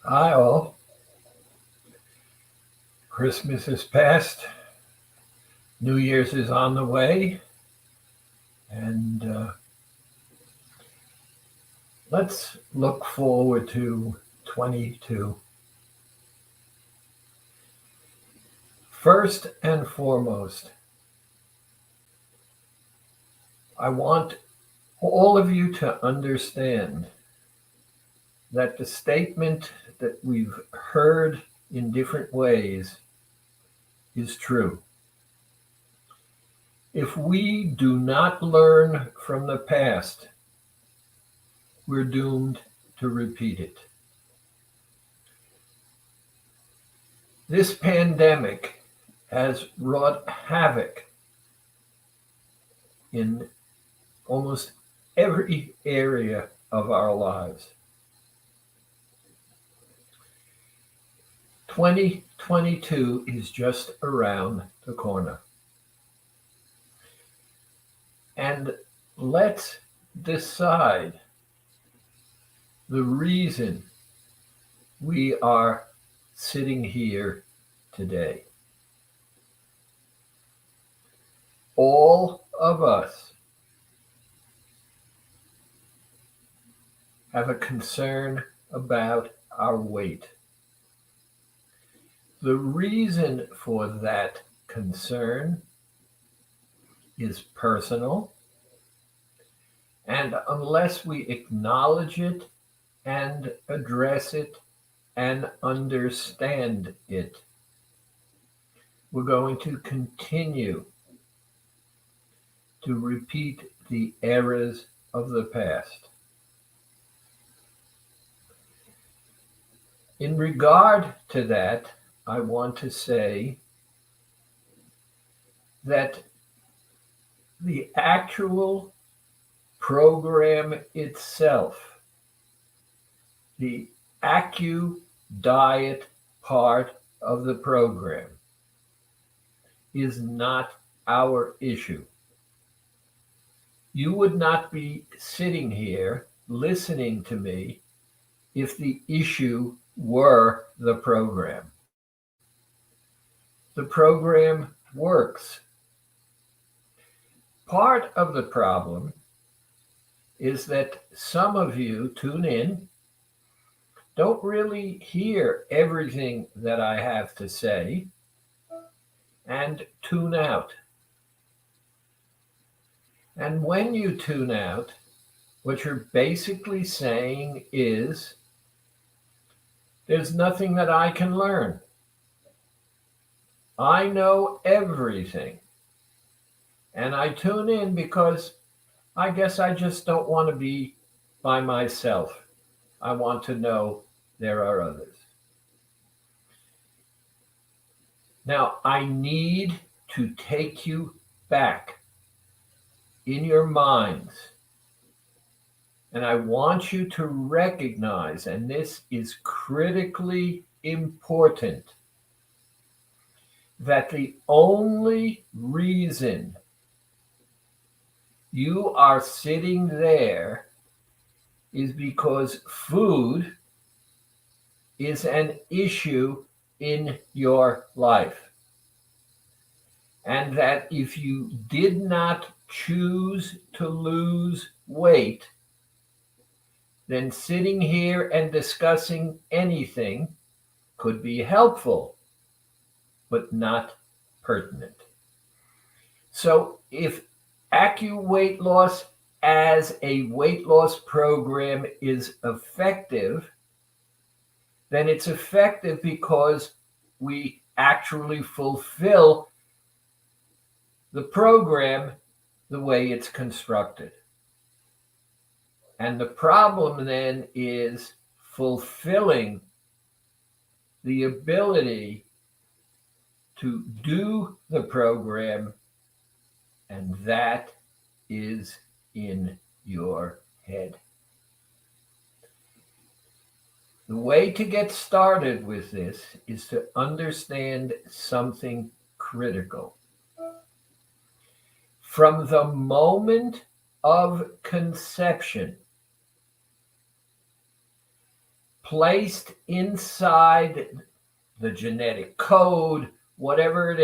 Hi, all. Christmas is past. New Year's is on the way. And let's look forward to 22. First and foremost, I want all of you to understand that the statement that we've heard in different ways is true. If we do not learn from the past, we're doomed to repeat it. This pandemic has wrought havoc in almost every area of our lives. 2022 is just around the corner. And let's decide the reason we are sitting here today. All of us have a concern about our weight. The reason for that concern is personal, and unless we acknowledge it and address it and understand it, we're going to continue to repeat the errors of the past. In regard to that, I want to say that the actual program itself, the ACU diet part of the program, is not our issue. You would not be sitting here listening to me if the issue were the program. The program works. Part of the problem is that some of you tune in, don't really hear everything that I have to say, and tune out. And when you tune out, what you're basically saying is, there's nothing that I can learn. I know everything. And I tune in because I guess I just don't want to be by myself. I want to know there are others. Now, I need to take you back in your minds. And I want you to recognize, and this is critically important, that the only reason you are sitting there is because food is an issue in your life. And that if you did not choose to lose weight, then sitting here and discussing anything could be helpful, but not pertinent. So if ACU weight loss as a weight loss program is effective, then it's effective because we actually fulfill the program the way it's constructed. And the problem then is fulfilling the ability to do the program, and that is in your head. The way to get started with this is to understand something critical. From the moment of conception, placed inside the genetic code, whatever it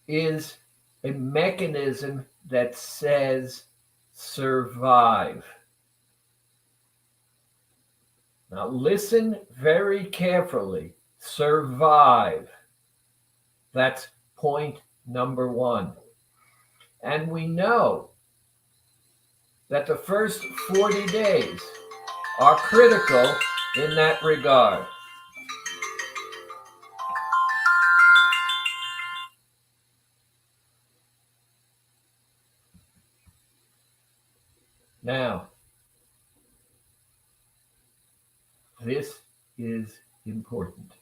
is a mechanism that says survive. Now listen very carefully. Survive. That's point number one. And we know that the first 40 days are critical in that regard. Now, this is important.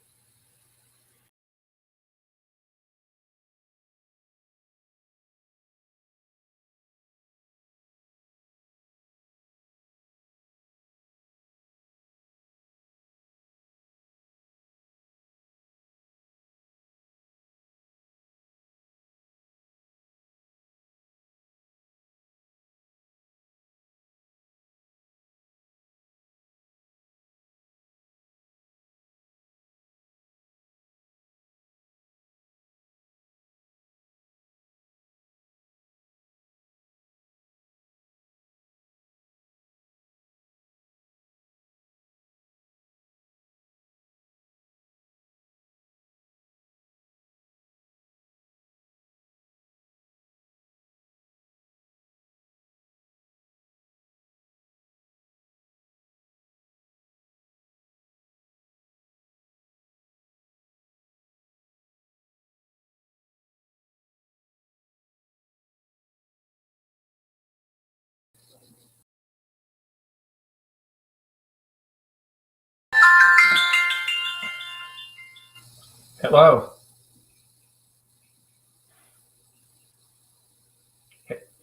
Hello.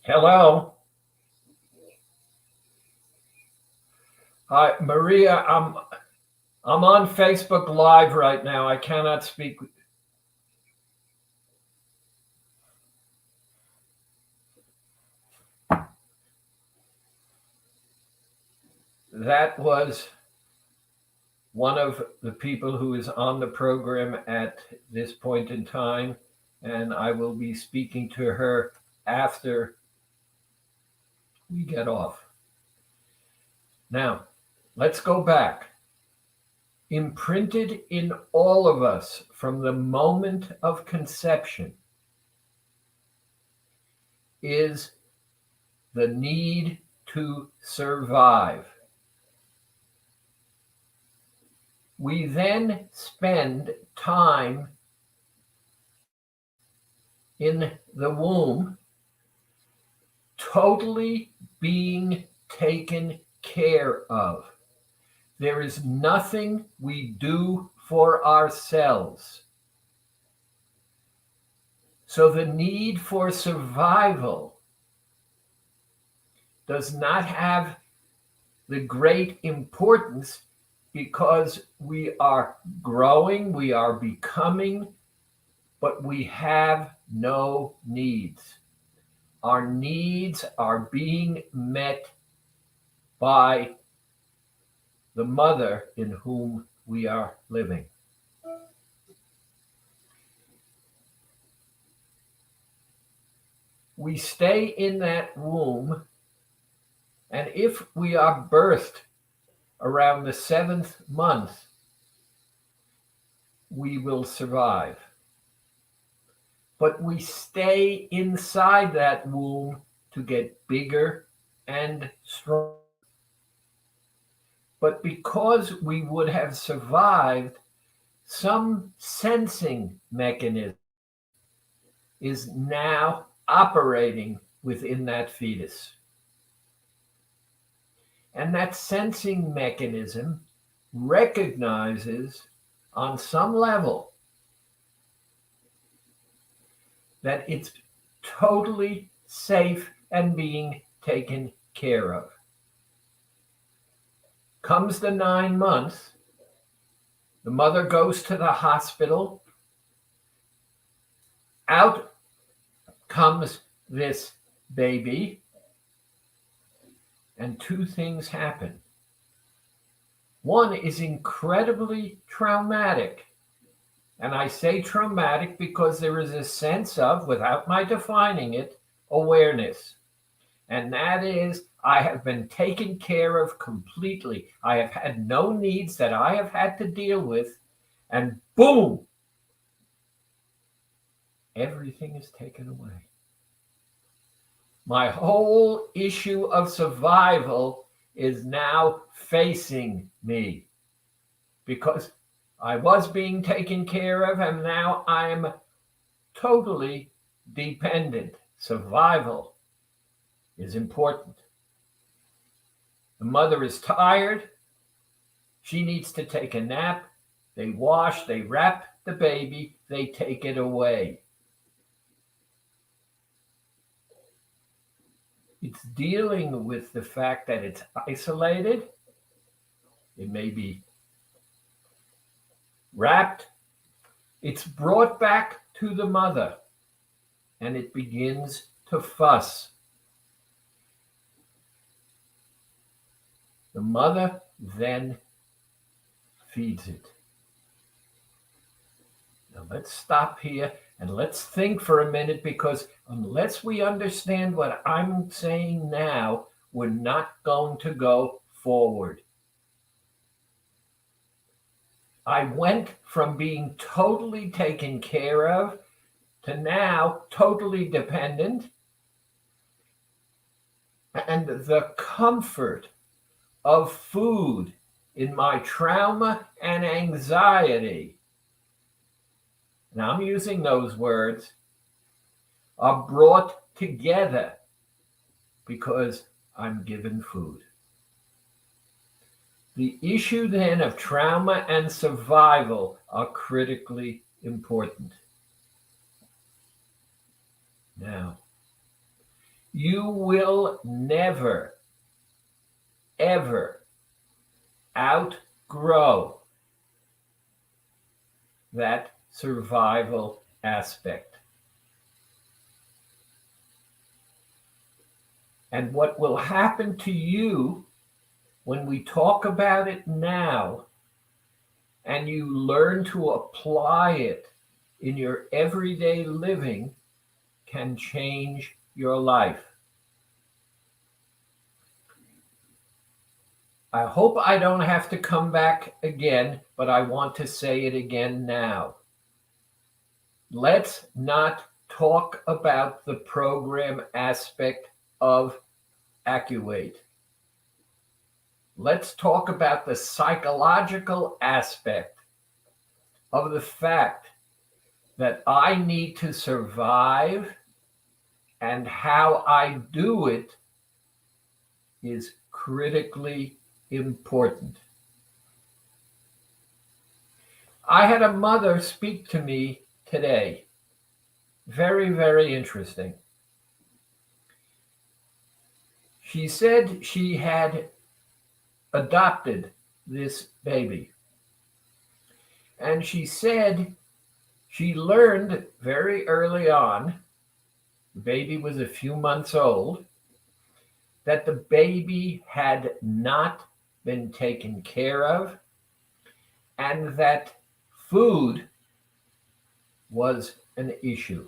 Hello. Hi, Maria. I'm on Facebook Live right now. I cannot speak. That was one of the people who is on the program at this point in time, and I will be speaking to her after we get off. Now, let's go back. Imprinted in all of us from the moment of conception is the need to survive. We then spend time in the womb totally being taken care of. There is nothing we do for ourselves. So the need for survival does not have the great importance because we are growing, we are becoming, but we have no needs. Our needs are being met by the mother in whom we are living. We stay in that womb, and if we are birthed around the 7th month, we will survive. But we stay inside that womb to get bigger and stronger. But because we would have survived, some sensing mechanism is now operating within that fetus. And that sensing mechanism recognizes on some level that it's totally safe and being taken care of. Comes the 9 months, the mother goes to the hospital, out comes this baby, and two things happen. One is incredibly traumatic. And I say traumatic because there is a sense of, without my defining it, awareness. And that is, I have been taken care of completely. I have had no needs that I have had to deal with. And boom, everything is taken away. My whole issue of survival is now facing me because I was being taken care of and now I'm totally dependent. Survival is important. The mother is tired. She needs to take a nap. They wash, they wrap the baby, they take it away. It's dealing with the fact that it's isolated. It may be wrapped. It's brought back to the mother and it begins to fuss. The mother then feeds it. Now let's stop here and let's think for a minute, because unless we understand what I'm saying now, we're not going to go forward. I went from being totally taken care of to now totally dependent. And the comfort of food in my trauma and anxiety, and I'm using those words, are brought together because I'm given food. The issue then of trauma and survival are critically important. Now, you will never, ever outgrow that survival aspect. And what will happen to you when we talk about it now and you learn to apply it in your everyday living can change your life. I hope I don't have to come back again, but I want to say it again now. Let's not talk about the program aspect of Accuwait. Let's talk about the psychological aspect of the fact that I need to survive, and how I do it is critically important. I had a mother speak to me today. Very, very interesting. She said she had adopted this baby. And she said she learned very early on, the baby was a few months old, that the baby had not been taken care of and that food was an issue.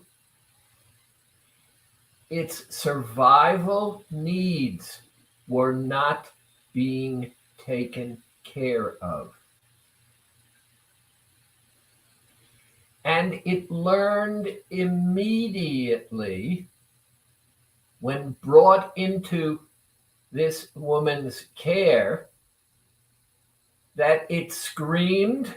Its survival needs were not being taken care of. And it learned immediately, when brought into this woman's care, that it screamed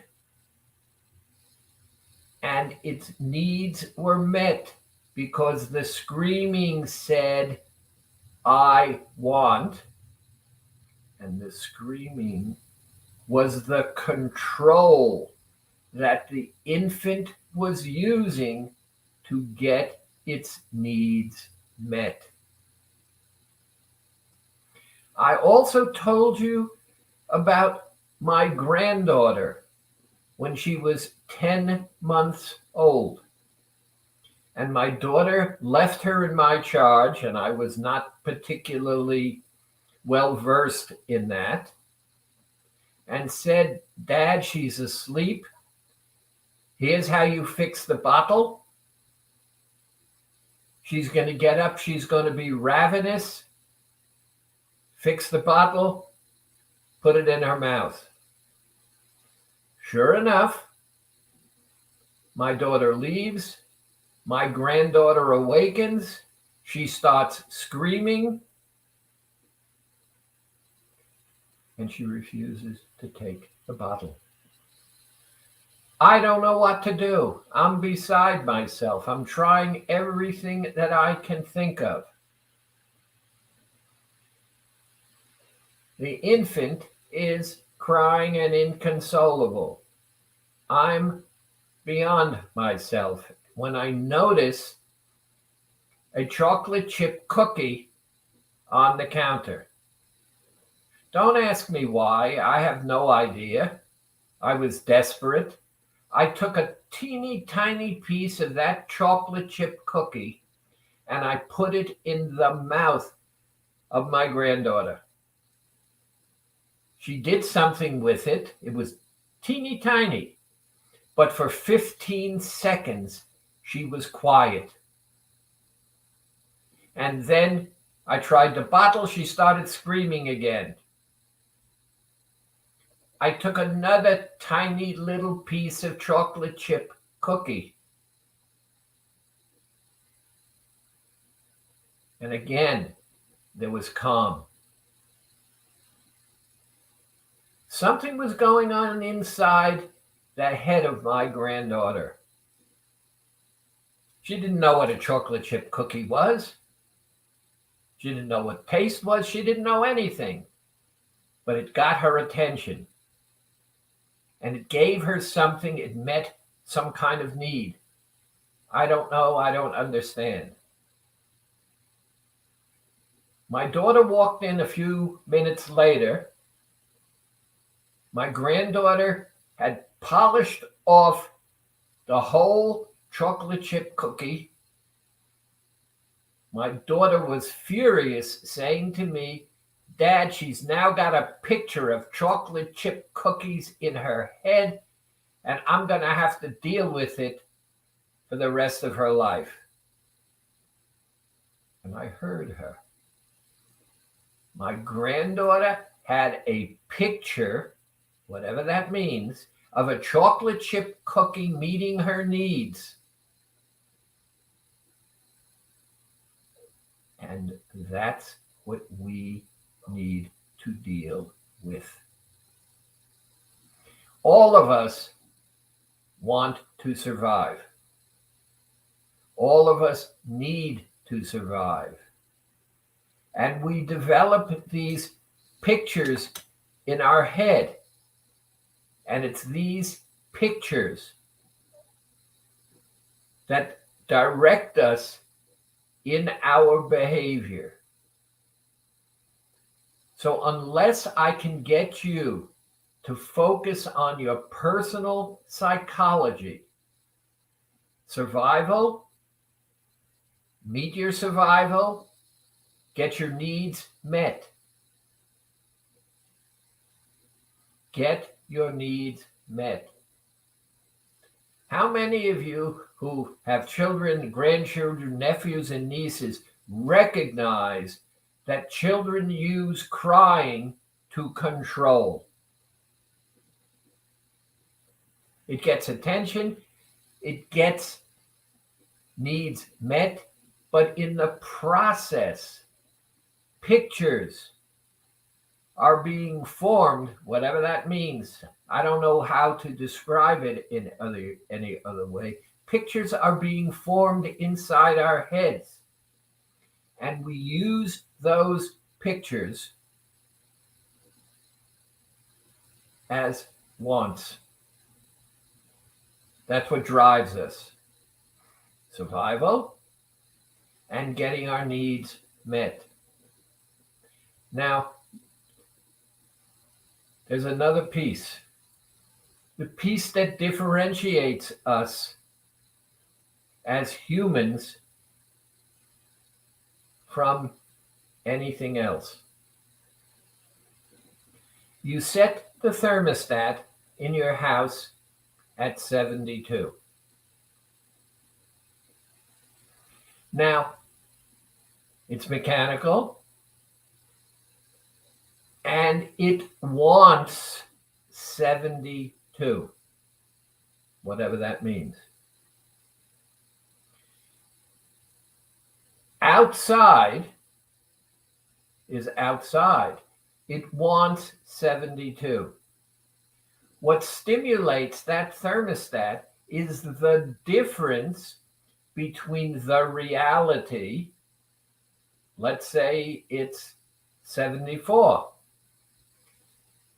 and its needs were met, because the screaming said, I want, and the screaming was the control that the infant was using to get its needs met. I also told you about my granddaughter when she was 10 months old. And my daughter left her in my charge, and I was not particularly well versed in that, and said, "Dad, she's asleep. Here's how you fix the bottle. She's going to get up. She's going to be ravenous. Fix the bottle, put it in her mouth." Sure enough, my daughter leaves. My granddaughter awakens. She starts screaming, and she refuses to take the bottle. I don't know what to do. I'm beside myself. I'm trying everything that I can think of. The infant is crying and inconsolable. I'm beyond myself when I notice a chocolate chip cookie on the counter. Don't ask me why. I have no idea. I was desperate. I took a teeny tiny piece of that chocolate chip cookie and I put it in the mouth of my granddaughter. She did something with it. It was teeny tiny. But for 15 seconds, she was quiet. And then I tried the bottle. She started screaming again. I took another tiny little piece of chocolate chip cookie. And again, there was calm. Something was going on inside the head of my granddaughter. She didn't know what a chocolate chip cookie was. She didn't know what taste was. She didn't know anything. But it got her attention. And it gave her something. It met some kind of need. I don't know. I don't understand. My daughter walked in a few minutes later. My granddaughter had polished off the whole chocolate chip cookie. My daughter was furious, saying to me, "Dad, she's now got a picture of chocolate chip cookies in her head, and I'm going to have to deal with it for the rest of her life." And I heard her. My granddaughter had a picture, whatever that means, of a chocolate chip cookie meeting her needs. And that's what we need to deal with. All of us want to survive. All of us need to survive. And we develop these pictures in our head. And it's these pictures that direct us in our behavior. So unless I can get you to focus on your personal psychology, survival, meet your survival, get your needs met. Get your needs met. How many of you who have children, grandchildren, nephews, and nieces recognize that children use crying to control? It gets attention, it gets needs met, but in the process, pictures are being formed, whatever that means. I don't know how to describe it in any other way. Pictures are being formed inside our heads. And we use those pictures as wants. That's what drives us. Survival and getting our needs met. Now, there's another piece. The piece that differentiates us as humans from anything else. You set the thermostat in your house at 72. Now, it's mechanical and it wants 72, whatever that means. Outside is outside. It wants 72. What stimulates that thermostat is the difference between the reality. Let's say it's 74.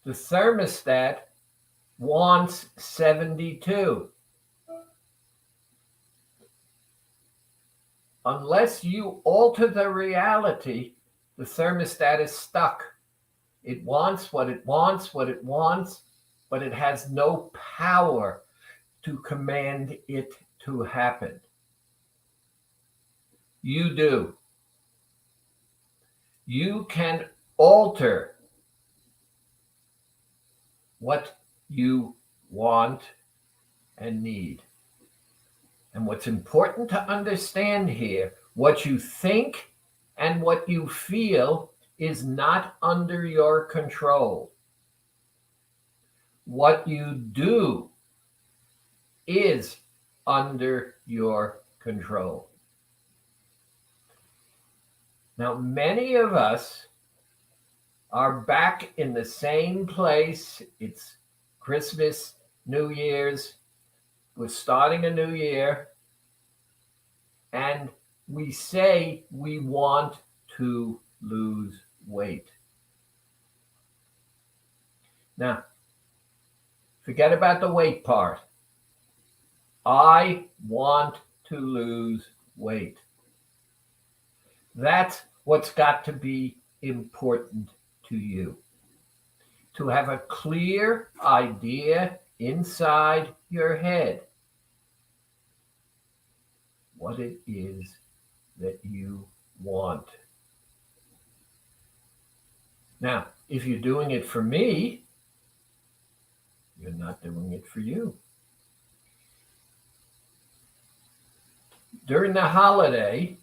The thermostat wants 72. Unless you alter the reality, the thermostat is stuck. It wants what it wants, but it has no power to command it to happen. You do. You can alter what you want and need. And what's important to understand here, what you think and what you feel is not under your control. What you do is under your control. Now, many of us are back in the same place. It's Christmas, New Year's. We're starting a new year. And we say we want to lose weight. Now, forget about the weight part. I want to lose weight. That's what's got to be important to you. To have a clear idea inside your head what it is that you want. Now, if you're doing it for me, you're not doing it for you. During the holiday,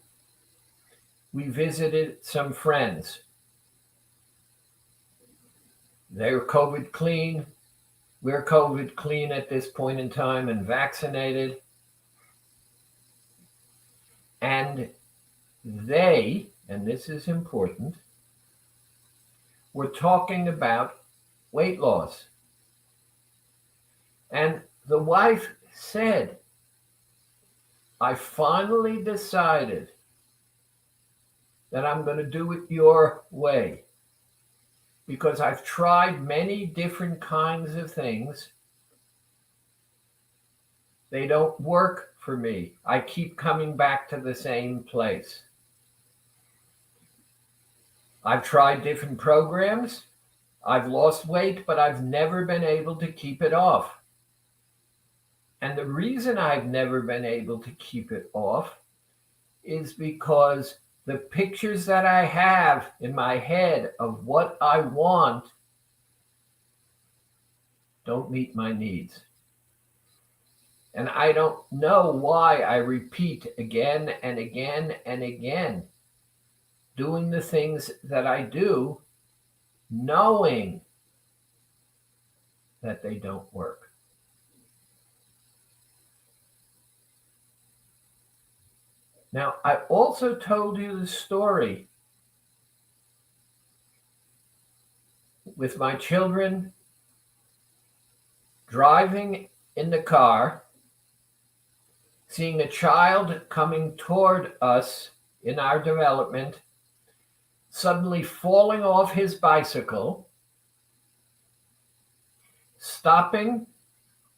we visited some friends. They were COVID clean. We're COVID clean at this point in time and vaccinated. And they, and this is important, were talking about weight loss. And the wife said, I finally decided that I'm going to do it your way, because I've tried many different kinds of things. They don't work for me. I keep coming back to the same place. I've tried different programs. I've lost weight, but I've never been able to keep it off. And the reason I've never been able to keep it off is because the pictures that I have in my head of what I want don't meet my needs. And I don't know why I repeat again and again and again, doing the things that I do, knowing that they don't work. Now, I also told you the story with my children driving in the car, seeing a child coming toward us in our development, suddenly falling off his bicycle, stopping.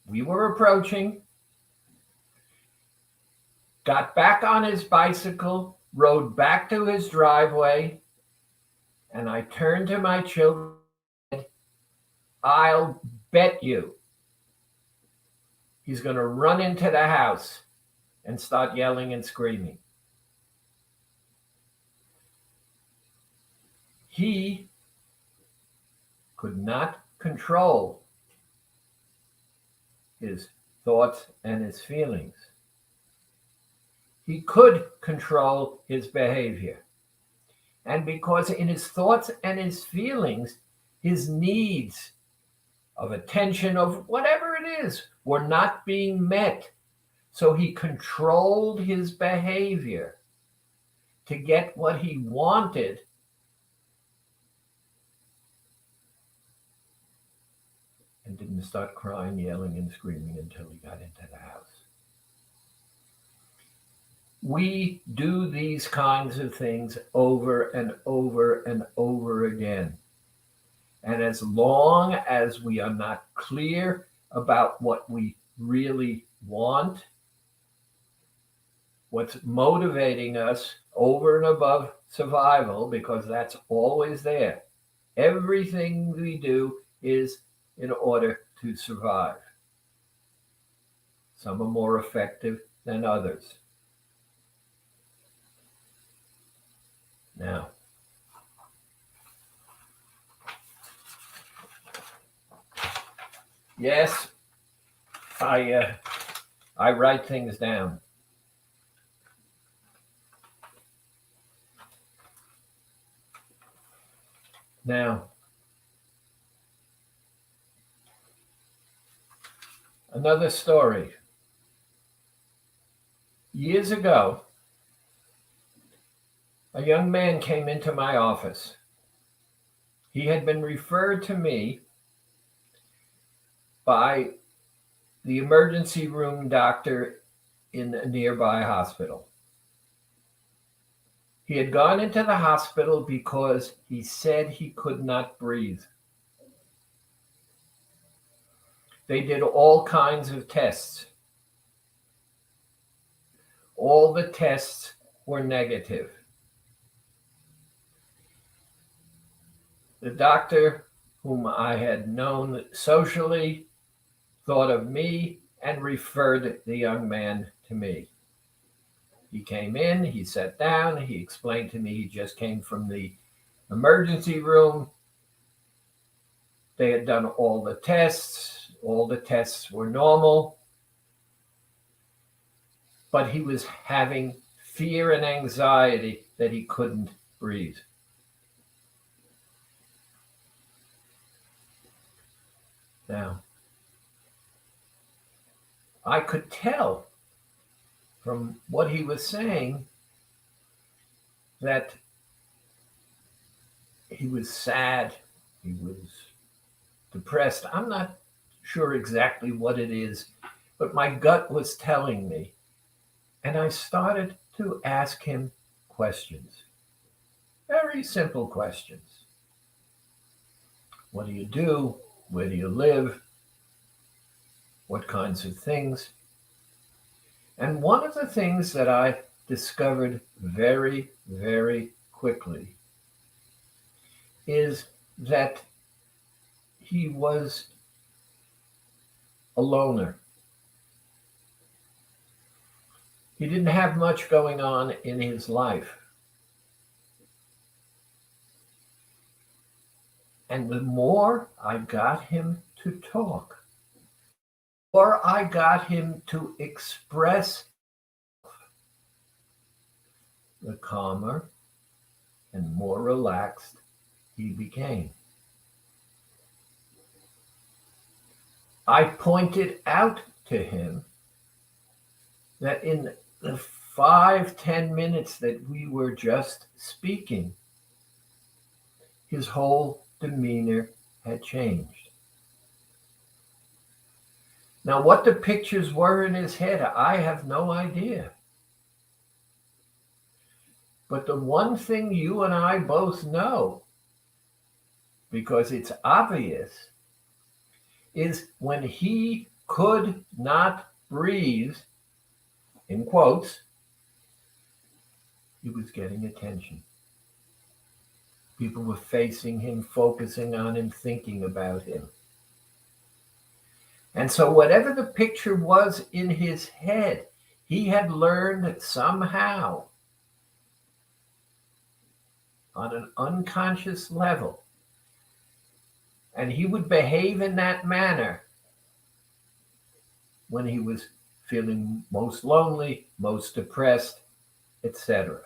We were approaching, got back on his bicycle, rode back to his driveway, and I turned to my children and said, I'll bet you he's going to run into the house and start yelling and screaming. He could not control his thoughts and his feelings. He could control his behavior. And because in his thoughts and his feelings, his needs of attention, of whatever it is, were not being met. So he controlled his behavior to get what he wanted. And didn't start crying, yelling, and screaming until he got into the house. We do these kinds of things over and over and over again. And as long as we are not clear about what we really want, what's motivating us over and above survival, because that's always there. Everything we do is in order to survive. Some are more effective than others. Now, yes, I write things down. Now, another story. Years ago, a young man came into my office. He had been referred to me by the emergency room doctor in a nearby hospital. He had gone into the hospital because he said he could not breathe. They did all kinds of tests. All the tests were negative. The doctor, whom I had known socially, thought of me and referred the young man to me. He came in, he sat down, he explained to me he just came from the emergency room. They had done all the tests were normal, but he was having fear and anxiety that he couldn't breathe. Now, I could tell from what he was saying that he was sad, he was depressed. I'm not sure exactly what it is, but my gut was telling me. And I started to ask him questions, very simple questions. What do you do? Where do you live? What kinds of things? And one of the things that I discovered very, very quickly is that he was a loner. He didn't have much going on in his life. And the more I got him to talk, the more I got him to express, the calmer and more relaxed he became. I pointed out to him that in the 5-10 minutes that we were just speaking, his whole demeanor had changed. Now, what the pictures were in his head, I have no idea. But the one thing you and I both know, because it's obvious, is when he could not breathe, in quotes, he was getting attention. People were facing him, focusing on him, thinking about him. And so whatever the picture was in his head, he had learned somehow on an unconscious level. And he would behave in that manner when he was feeling most lonely, most depressed, etc.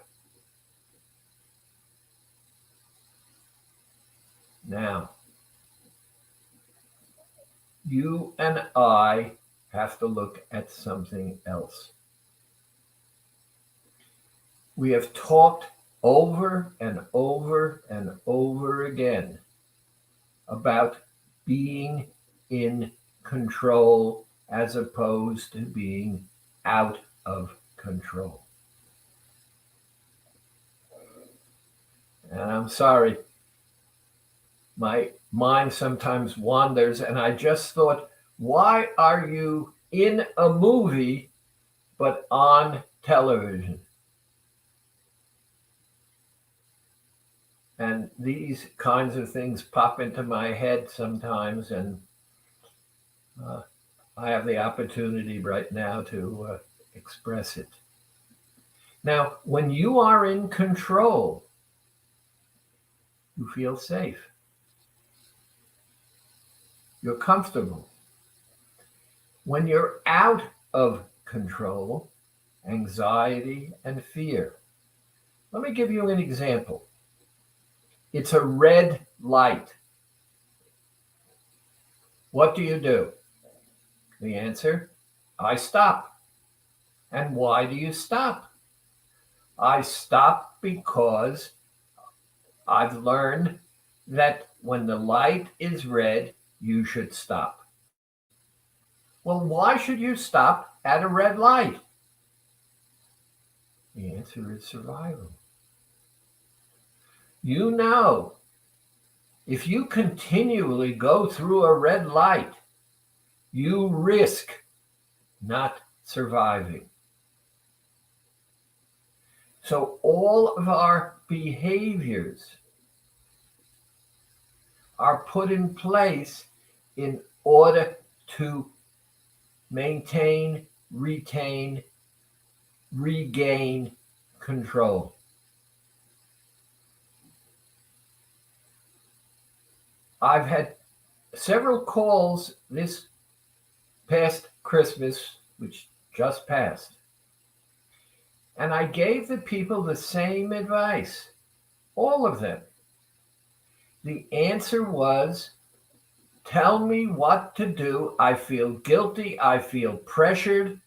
Now, you and I have to look at something else. We have talked over and over and over again about being in control as opposed to being out of control. And I'm sorry, my mind sometimes wanders, and I just thought, why are you in a movie but on television? And these kinds of things pop into my head sometimes, and I have the opportunity right now to express it. Now, when you are in control, you feel safe. You're comfortable. When you're out of control, anxiety and fear. Let me give you an example. It's a red light. What do? The answer, I stop. And why do you stop? I stop because I've learned that when the light is red, you should stop. Well, why should you stop at a red light? The answer is survival. You know, if you continually go through a red light, you risk not surviving. So all of our behaviors are put in place in order to maintain, retain, regain control. I've had several calls this past Christmas, which just passed, and I gave the people the same advice, all of them. The answer was, tell me what to do. I feel guilty. I feel pressured.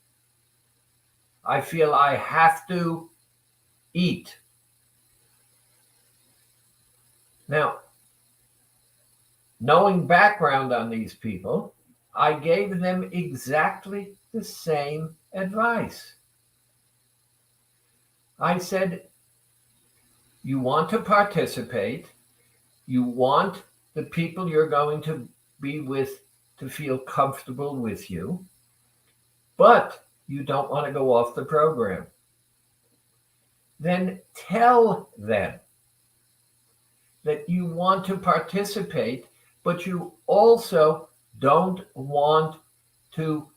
I feel I have to eat. Now, knowing background on these people, I gave them exactly the same advice. I said, you want to participate. You want the people you're going to be with to feel comfortable with you, but you don't want to go off the program. Then tell them that you want to participate, but you also don't want to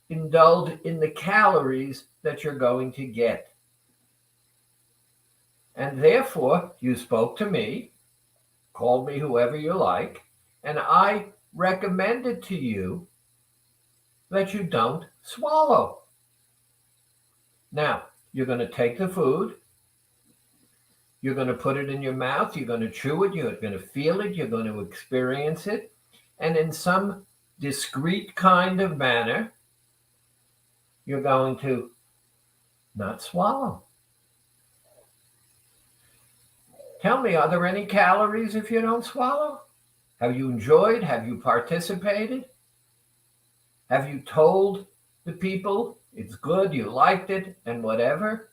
indulge in the calories that you're going to get. And therefore, you spoke to me, call me whoever you like, and I recommended to you that you don't swallow. Now, you're going to take the food, you're going to put it in your mouth, you're going to chew it, you're going to feel it, you're going to experience it, and in some discreet kind of manner, you're going to not swallow. Tell me, are there any calories if you don't swallow? Have you enjoyed? Have you participated? Have you told the people it's good, you liked it, and whatever?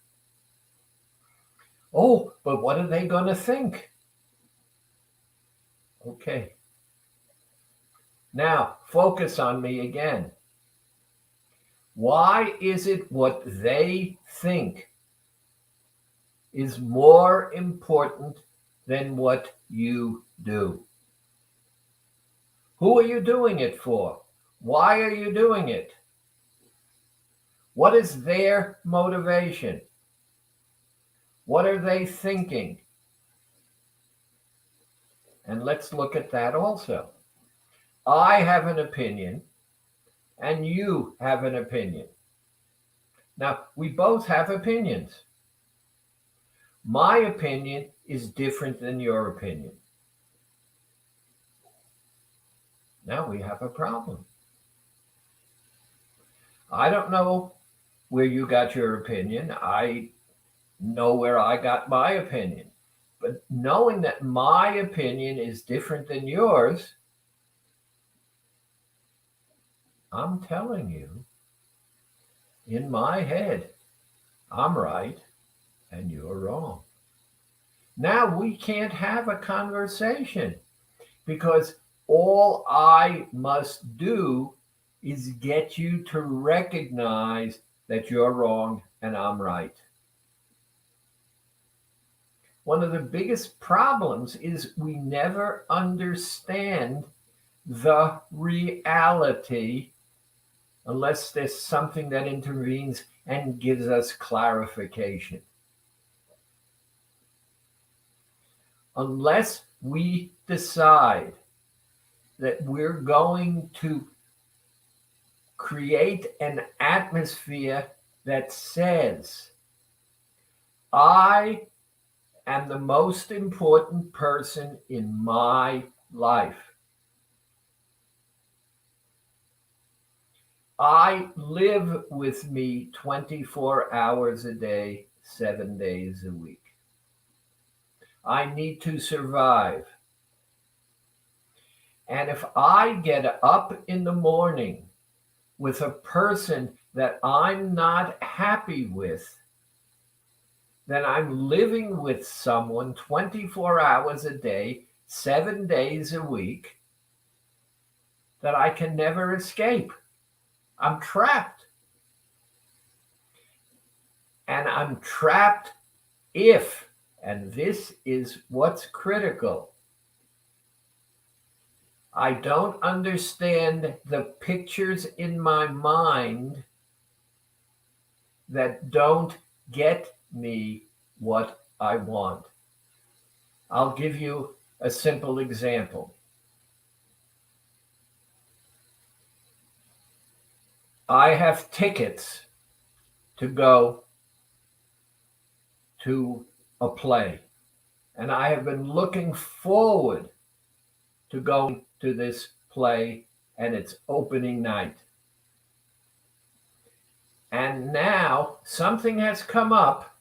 Oh, but what are they going to think? Okay. Now, focus on me again. Why is it what they think is more important than what you do? Who are you doing it for? Why are you doing it? What is their motivation? What are they thinking? And let's look at that also. I have an opinion and you have an opinion. Now, we both have opinions. My opinion is different than your opinion. Now we have a problem. I don't know where you got your opinion. I know where I got my opinion. But knowing that my opinion is different than yours, I'm telling you, in my head, I'm right and you're wrong. Now we can't have a conversation because all I must do is get you to recognize that you're wrong and I'm right. One of the biggest problems is we never understand the reality unless there's something that intervenes and gives us clarification. Unless we decide that we're going to create an atmosphere that says, I am the most important person in my life. I live with me 24 hours a day, 7 days a week. I need to survive. And if I get up in the morning with a person that I'm not happy with, then I'm living with someone 24 hours a day, 7 days a week that I can never escape. I'm trapped. And I'm trapped if, and this is what's critical, I don't understand the pictures in my mind that don't get me what I want. I'll give you a simple example. I have tickets to go to a play, and I have been looking forward to going to this play and its opening night. And now something has come up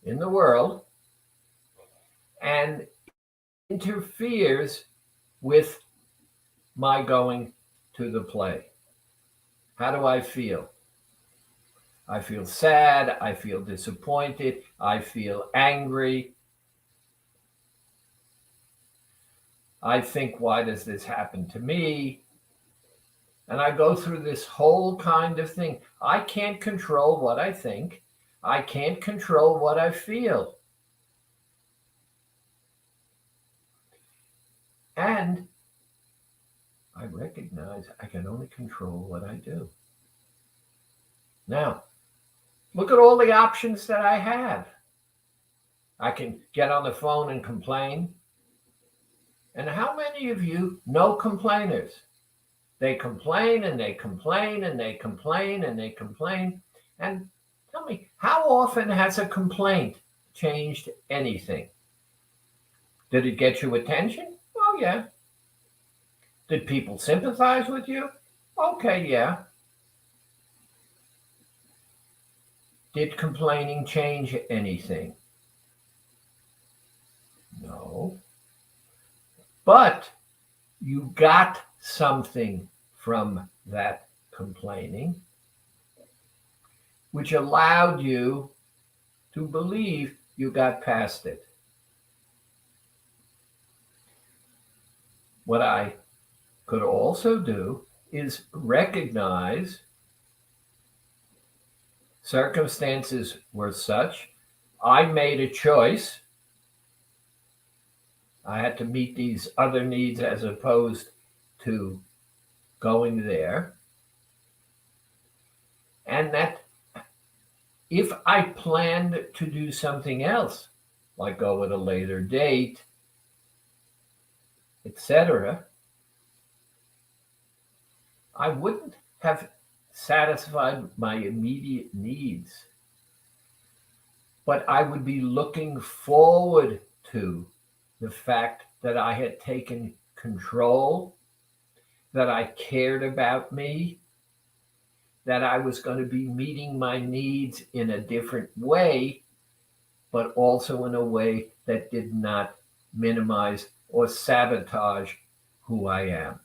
in the world and interferes with my going to the play. How do I feel? I feel sad. I feel disappointed. I feel angry. I think, why does this happen to me? And I go through this whole kind of thing. I can't control what I think. I can't control what I feel. And I recognize I can only control what I do. Now, look at all the options that I have. I can get on the phone and complain. And how many of you know complainers? They complain and they complain and they complain and they complain. And tell me, how often has a complaint changed anything? Did it get you attention? Oh, yeah. Did people sympathize with you? Okay, yeah. Did complaining change anything? No. But you got something from that complaining, which allowed you to believe you got past it. What I could also do is recognize circumstances were such, I made a choice. I had to meet these other needs as opposed to going there. And that if I planned to do something else, like go at a later date, etc., I wouldn't have satisfied my immediate needs, but I would be looking forward to the fact that I had taken control, that I cared about me, that I was going to be meeting my needs in a different way, but also in a way that did not minimize or sabotage who I am.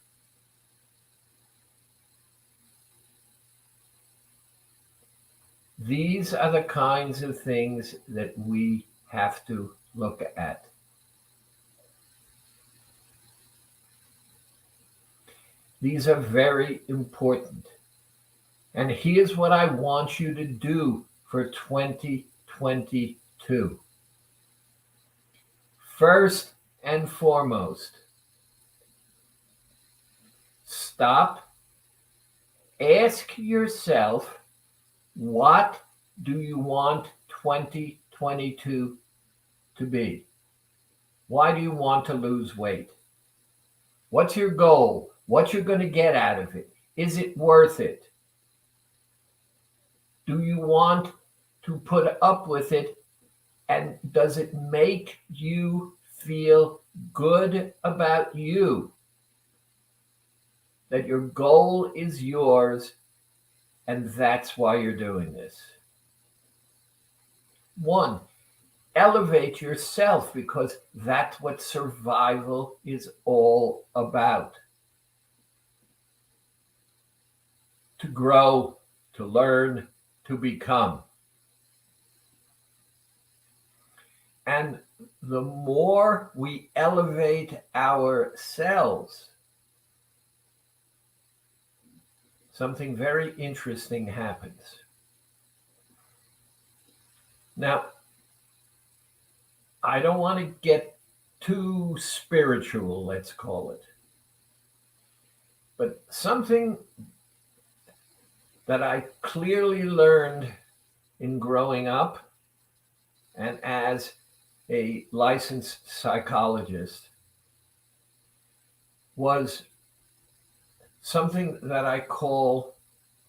These are the kinds of things that we have to look at. These are very important. And here's what I want you to do for 2022. First and foremost, stop, ask yourself, what do you want 2022 to be? Why do you want to lose weight? What's your goal? What you're going to get out of it? Is it worth it? Do you want to put up with it? And does it make you feel good about you? That your goal is yours and that's why you're doing this. One, elevate yourself because that's what survival is all about. To grow, to learn, to become. And the more we elevate ourselves, something very interesting happens. Now, I don't want to get too spiritual, let's call it. But something that I clearly learned in growing up and as a licensed psychologist was something that I call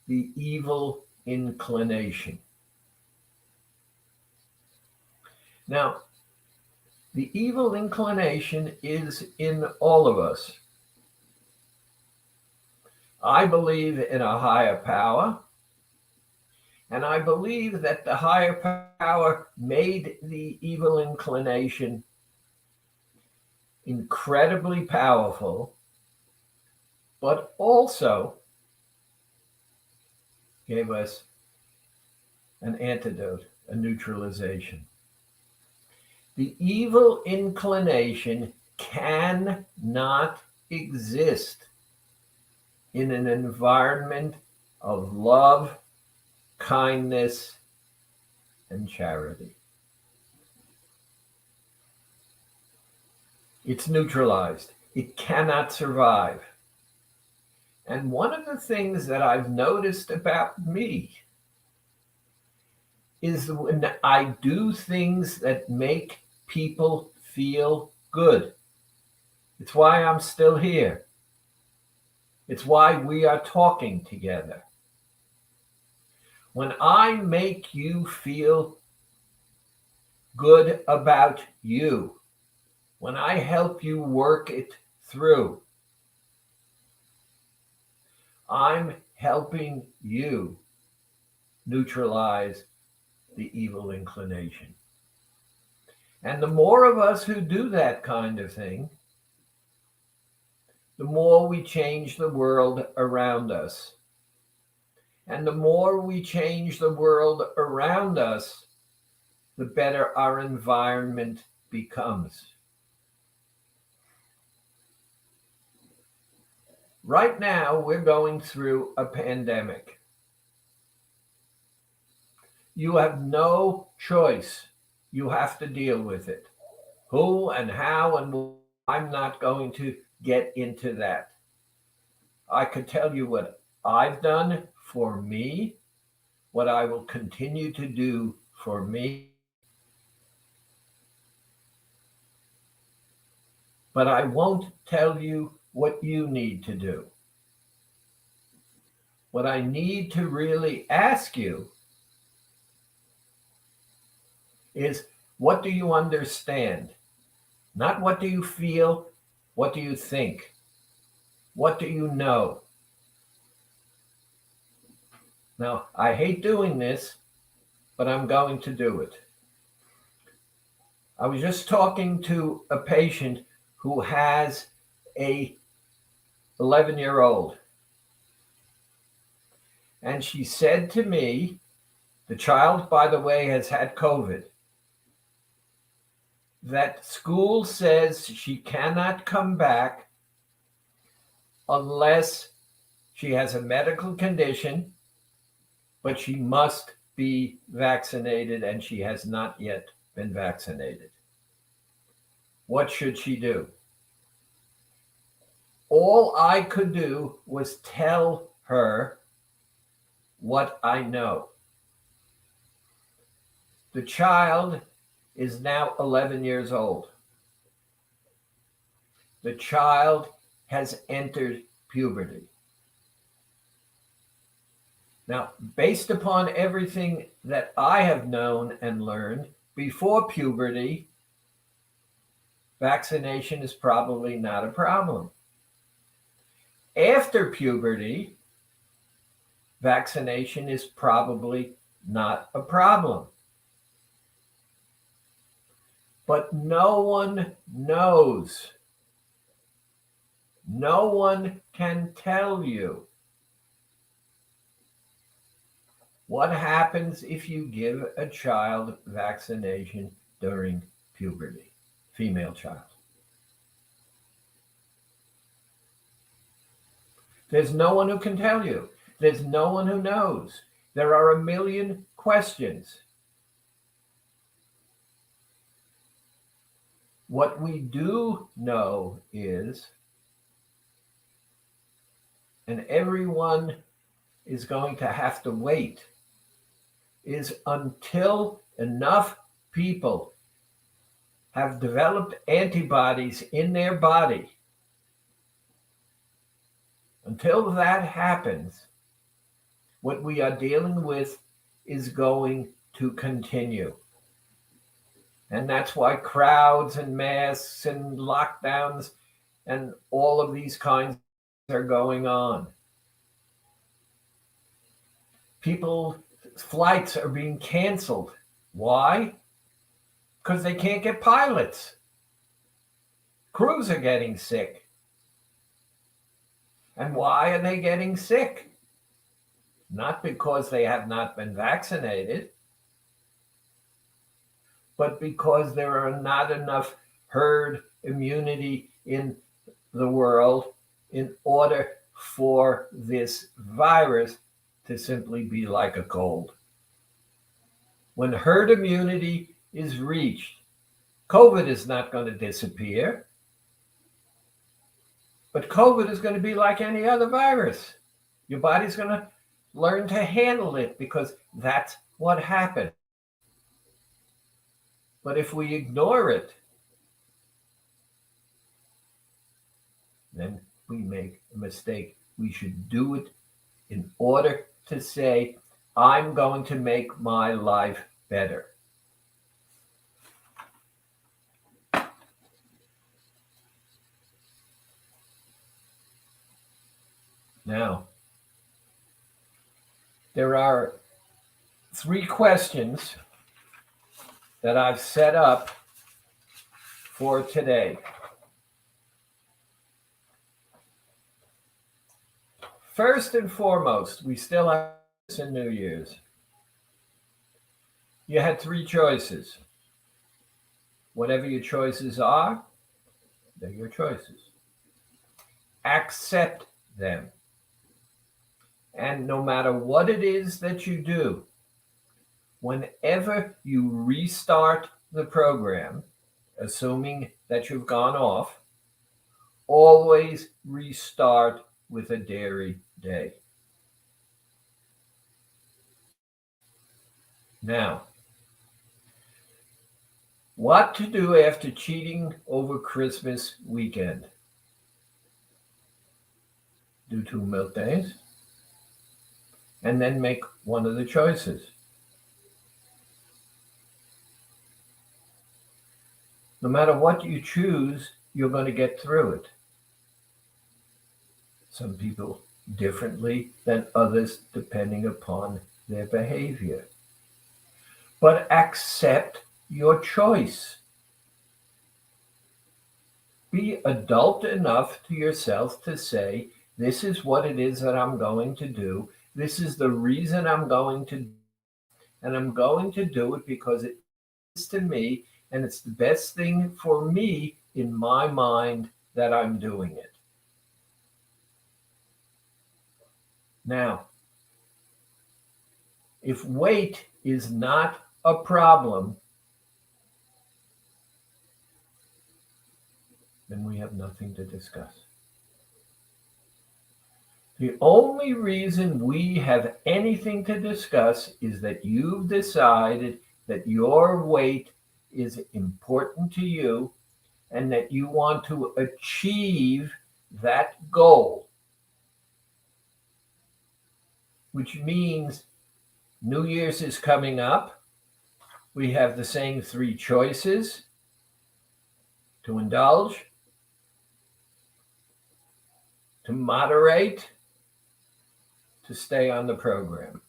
the evil inclination. Now, the evil inclination is in all of us. I believe in a higher power, and I believe that the higher power made the evil inclination incredibly powerful, but also gave us an antidote, a neutralization. The evil inclination cannot exist in an environment of love, kindness, and charity. It's neutralized. It cannot survive. And one of the things that I've noticed about me is when I do things that make people feel good. It's why I'm still here. It's why we are talking together. When I make you feel good about you, when I help you work it through, I'm helping you neutralize the evil inclination. And the more of us who do that kind of thing, the more we change the world around us. And the more we change the world around us, the better our environment becomes. Right now, we're going through a pandemic. You have no choice. You have to deal with it. Who and how and I'm not going to get into that. I could tell you what I've done for me, what I will continue to do for me. But I won't tell you what you need to do. What I need to really ask you is, what do you understand? Not what do you feel, what do you think? What do you know? Now, I hate doing this, but I'm going to do it. I was just talking to a patient who has a 11-year-old. And she said to me, the child, by the way, has had COVID, that school says she cannot come back unless she has a medical condition, but she must be vaccinated, and she has not yet been vaccinated. What should she do? All I could do was tell her what I know. The child is now 11 years old. The child has entered puberty. Now, based upon everything that I have known and learned, before puberty, vaccination is probably not a problem. After puberty, vaccination is probably not a problem. But no one knows. No one can tell you what happens if you give a child vaccination during puberty, female child. There's no one who can tell you. There's no one who knows. There are a million questions. What we do know is, and everyone is going to have to wait, is until enough people have developed antibodies in their body. Until that happens, what we are dealing with is going to continue. And that's why crowds and masks and lockdowns and all of these kinds are going on. Flights are being canceled. Why? Because they can't get pilots. Crews are getting sick. And why are they getting sick? Not because they have not been vaccinated, but because there are not enough herd immunity in the world in order for this virus to simply be like a cold. When herd immunity is reached, COVID is not going to disappear, but COVID is going to be like any other virus. Your body's going to learn to handle it because that's what happened. But if we ignore it, then we make a mistake. We should do it in order to say, I'm going to make my life better. Now, there are 3 questions that I've set up for today. First and foremost, we still have this in New Year's. You had 3 choices. Whatever your choices are, they're your choices. Accept them. And no matter what it is that you do, whenever you restart the program, assuming that you've gone off, always restart with a dairy day. Now, what to do after cheating over Christmas weekend? Do 2 milk days, and then make one of the choices. No matter what you choose, you're going to get through it. Some people differently than others, depending upon their behavior. But accept your choice. Be adult enough to yourself to say, this is what it is that I'm going to do. This is the reason I'm going to, and I'm going to do it because it is to me, and it's the best thing for me in my mind that I'm doing it. Now, if weight is not a problem, then we have nothing to discuss. The only reason we have anything to discuss is that you've decided that your weight is important to you and that you want to achieve that goal, which means New Year's is coming up. We have the same three choices: to indulge, to moderate, to stay on the program.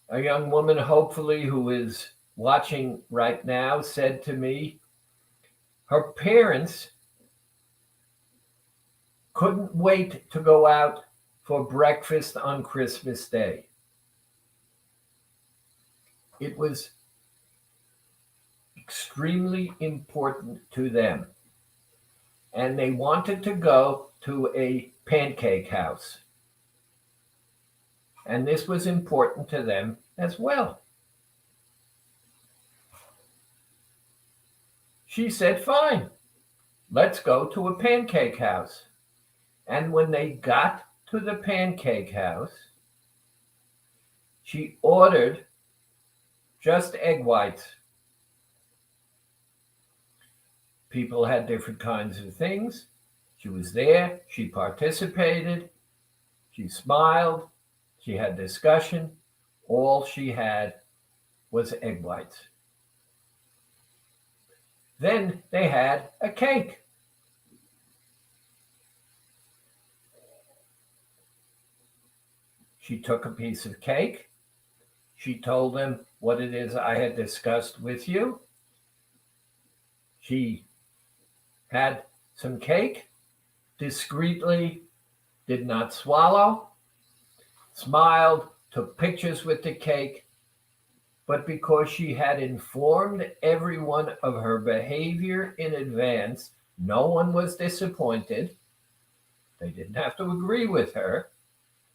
A young woman, hopefully, who is watching right now, said to me, her parents couldn't wait to go out for breakfast on Christmas Day. It was extremely important to them. And they wanted to go to a pancake house. And this was important to them as well. She said, fine, let's go to a pancake house. And when they got to the pancake house, she ordered just egg whites. People had different kinds of things. She was there, she participated, she smiled, she had discussion. All she had was egg whites. Then they had a cake. She took a piece of cake. She told them what it is I had discussed with you. She had some cake, discreetly did not swallow, smiled, took pictures with the cake, but because she had informed everyone of her behavior in advance, no one was disappointed. They didn't have to agree with her,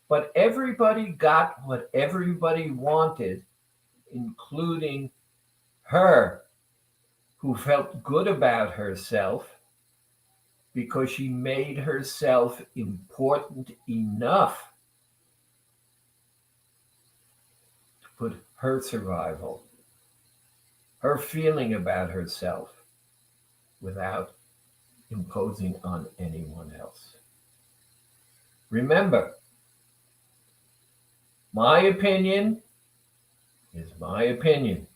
but everybody got what everybody wanted, including her, who felt good about herself because she made herself important enough to put her survival, her feeling about herself, without imposing on anyone else. Remember, my opinion is my opinion.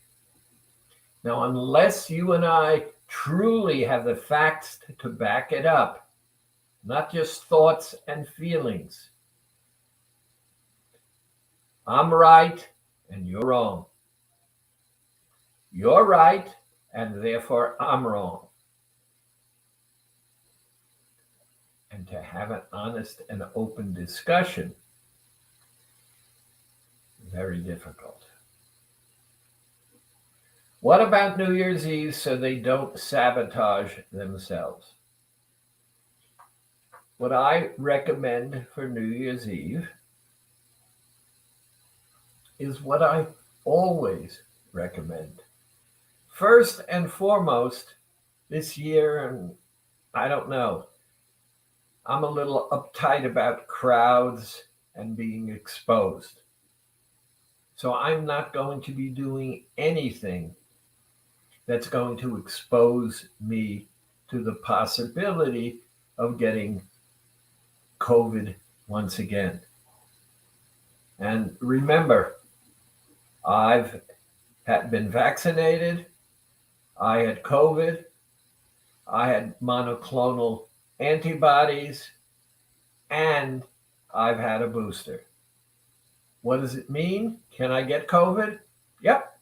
Now, unless you and I truly have the facts to back it up, not just thoughts and feelings, I'm right and you're wrong. You're right and therefore I'm wrong. And to have an honest and open discussion, very difficult. What about New Year's Eve so they don't sabotage themselves? What I recommend for New Year's Eve is what I always recommend. First and foremost, this year, and I don't know, I'm a little uptight about crowds and being exposed. So I'm not going to be doing anything that's going to expose me to the possibility of getting COVID once again. And remember, I've been vaccinated, I had COVID, I had monoclonal antibodies, and I've had a booster. What does it mean? Can I get COVID? Yep.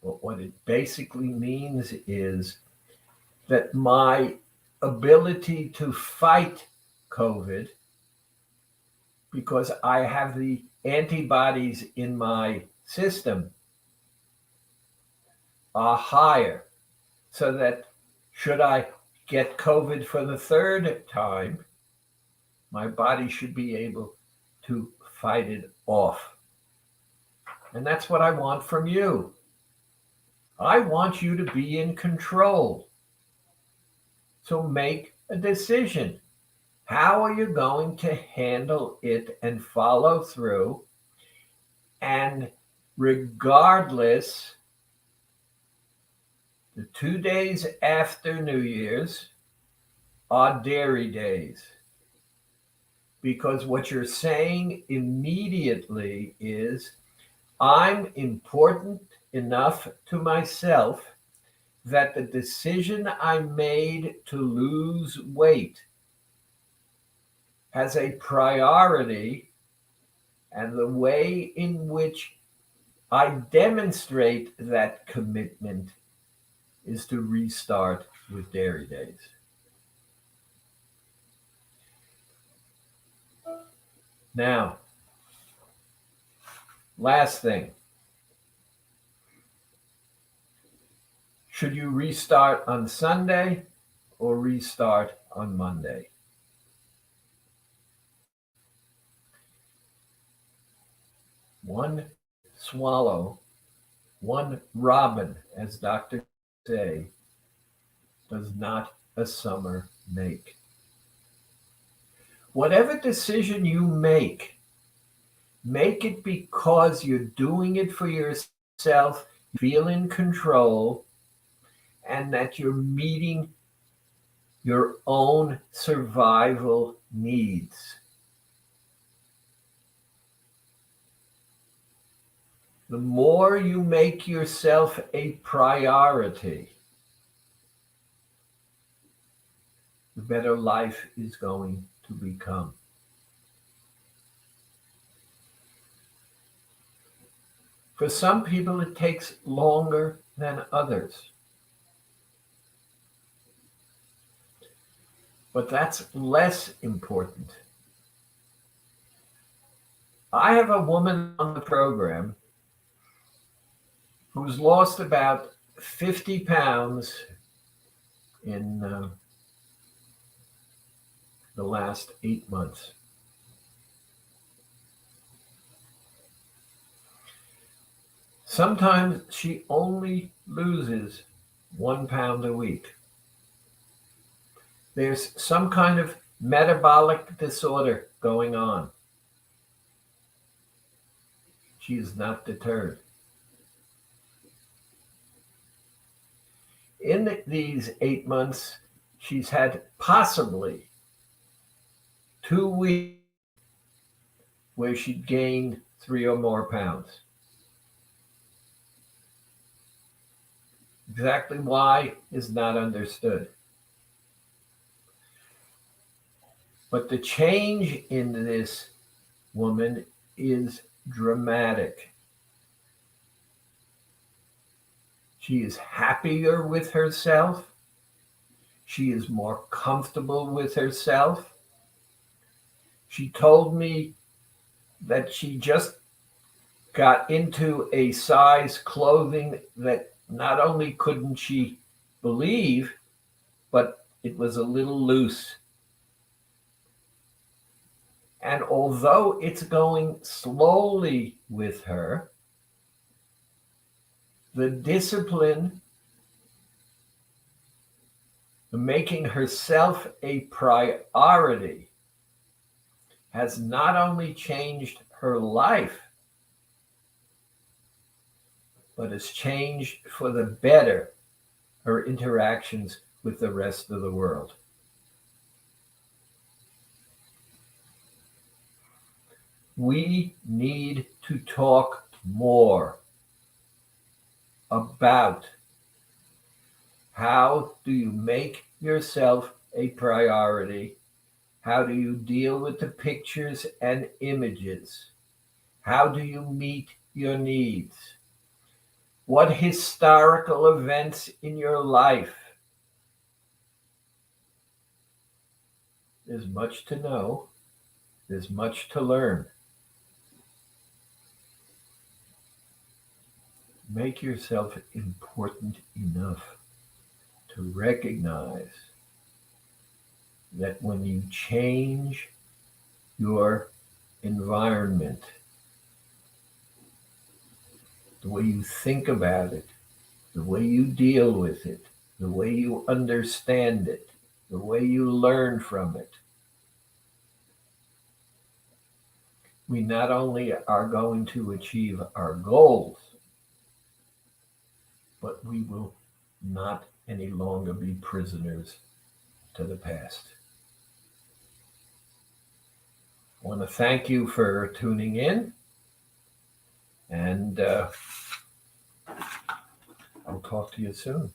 But what it basically means is that my ability to fight COVID, because I have the antibodies in my system, are higher. So that should I get COVID for the third time, my body should be able to fight it off. And that's what I want from you. I want you to be in control. So make a decision. How are you going to handle it and follow through? And regardless, the 2 days after New Year's are dairy days. Because what you're saying immediately is, I'm important enough to myself that the decision I made to lose weight has a priority, and the way in which I demonstrate that commitment is to restart with dairy days. Now, last thing. Should you restart on Sunday or restart on Monday? One swallow, one robin, as doctors say, does not a summer make. Whatever decision you make it because you're doing it for yourself, feel in control, and that you're meeting your own survival needs. The more you make yourself a priority, the better life is going to become. For some people, it takes longer than others. But that's less important. I have a woman on the program who's lost about 50 pounds in the last 8 months. Sometimes she only loses 1 pound a week. There's some kind of metabolic disorder going on. She is not deterred. In these 8 months, she's had possibly 2 weeks where she'd gained 3 or more pounds. Exactly why is not understood. But the change in this woman is dramatic. She is happier with herself. She is more comfortable with herself. She told me that she just got into a size clothing that not only couldn't she believe, but it was a little loose. And although it's going slowly with her, the discipline, the making herself a priority, has not only changed her life, but has changed for the better her interactions with the rest of the world. we need to talk more about how do you make yourself a priority? How do you deal with the pictures and images? How do you meet your needs? What historical events in your life? There's much to know. There's much to learn. Make yourself important enough to recognize that when you change your environment, the way you think about it, the way you deal with it, the way you understand it, the way you learn from it, we not only are going to achieve our goals, but we will not any longer be prisoners to the past. I want to thank you for tuning in, and I'll talk to you soon.